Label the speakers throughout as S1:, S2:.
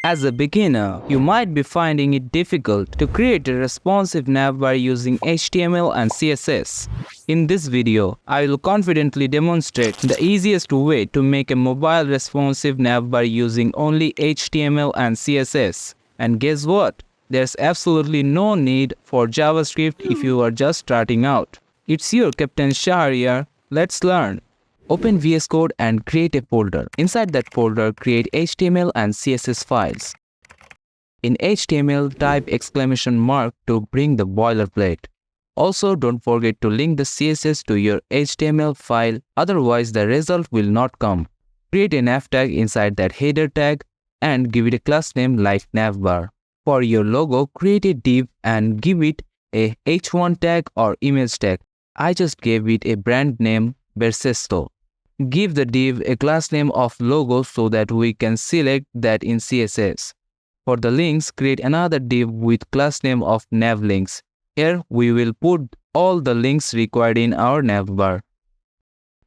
S1: As a beginner, you might be finding it difficult to create a responsive navbar using HTML and CSS. In this video, I will confidently demonstrate the easiest way to make a mobile responsive navbar using only HTML and CSS. And guess what? There's absolutely no need for JavaScript if you are just starting out. It's your Captain Shahriar. Let's learn. Open VS Code and create a folder. Inside that folder, create HTML and CSS files. In HTML, type exclamation mark to bring the boilerplate. Also, don't forget to link the CSS to your HTML file, otherwise the result will not come. Create a nav tag inside that header tag and give it a class name like navbar. For your logo, create a div and give it a h1 tag or image tag. I just gave it a brand name Bersesto. Give the div a class name of logo so that we can select that in CSS. For the links, create another div with class name of navlinks. Here we will put all the links required in our navbar.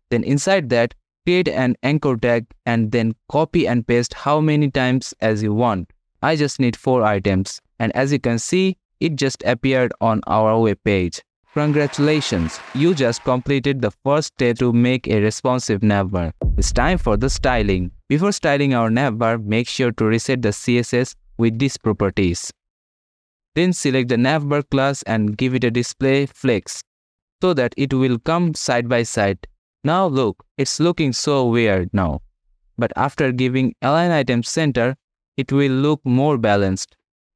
S1: Then inside that, create an anchor tag and then copy and paste how many times as you want. I just need 4 items, and as you can see, it just appeared on our web page. Congratulations, you just completed the first step to make a responsive navbar. It's time for the styling. Before styling our navbar, make sure to reset the CSS with these properties. Then select the navbar class and give it a display flex so that it will come side by side. Now look, it's looking so weird now. But after giving align item center, it will look more balanced.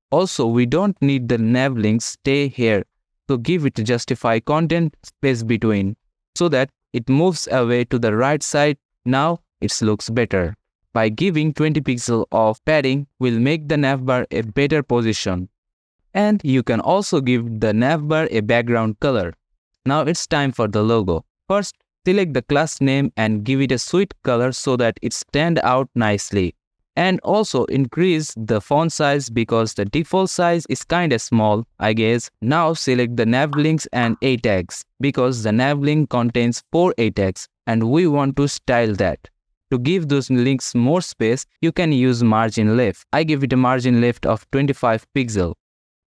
S1: Also, we don't need the nav links stay here. So give it justify content space between so that it moves away to the right side. Now it looks better. By giving 20 pixels of padding will make the navbar a better position. And you can also give the navbar a background color. Now it's time for the logo. First, select the class name and give it a sweet color so that it stands out nicely. And also increase the font size because the default size is kinda small, I guess. Now select the nav links and a tags because the nav link contains 4 a tags and we want to style that. To give those links more space, you can use margin left. I give it a margin left of 25 pixels.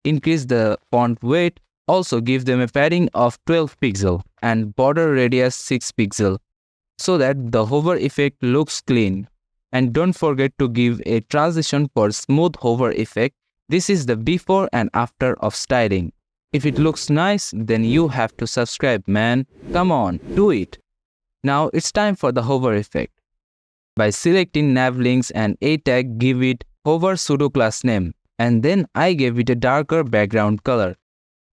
S1: Increase the font weight. Also give them a padding of 12 pixels and border radius 6 pixels so that the hover effect looks clean. And don't forget to give a transition for smooth hover effect. This is the before and after of styling. If it looks nice, then you have to subscribe, man. Come on, do it. Now it's time for the hover effect. By selecting nav links and a tag, give it hover pseudo class name. And then I gave it a darker background color.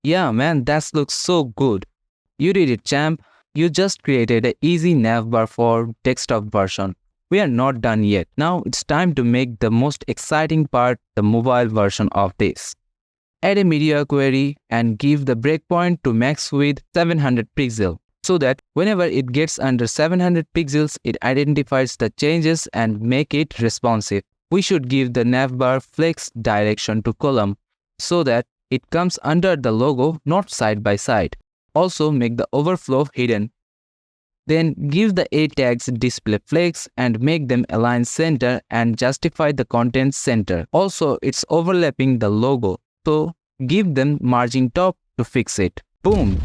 S1: Yeah, man, that looks so good. You did it, champ. You just created an easy navbar for desktop version. We are not done yet. Now it's time to make the most exciting part, the mobile version of this. Add a media query and give the breakpoint to max width 700 pixels so that whenever it gets under 700 pixels, it identifies the changes and make it responsive. We should give the navbar flex direction to column so that it comes under the logo, not side by side. Also make the overflow hidden. Then give the a tags display flex and make them align center and justify the content center. Also, it's overlapping the logo, so give them margin top to fix it. Boom!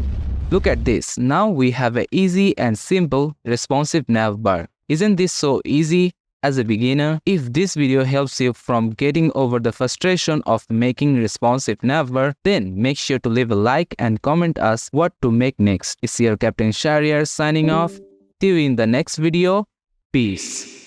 S1: Look at this. Now we have an easy and simple responsive navbar. Isn't this so easy? As a beginner, if this video helps you from getting over the frustration of making responsive navbar, then make sure to leave a like and comment us what to make next. It's your Captain Shahriar signing off. See you in the next video. Peace.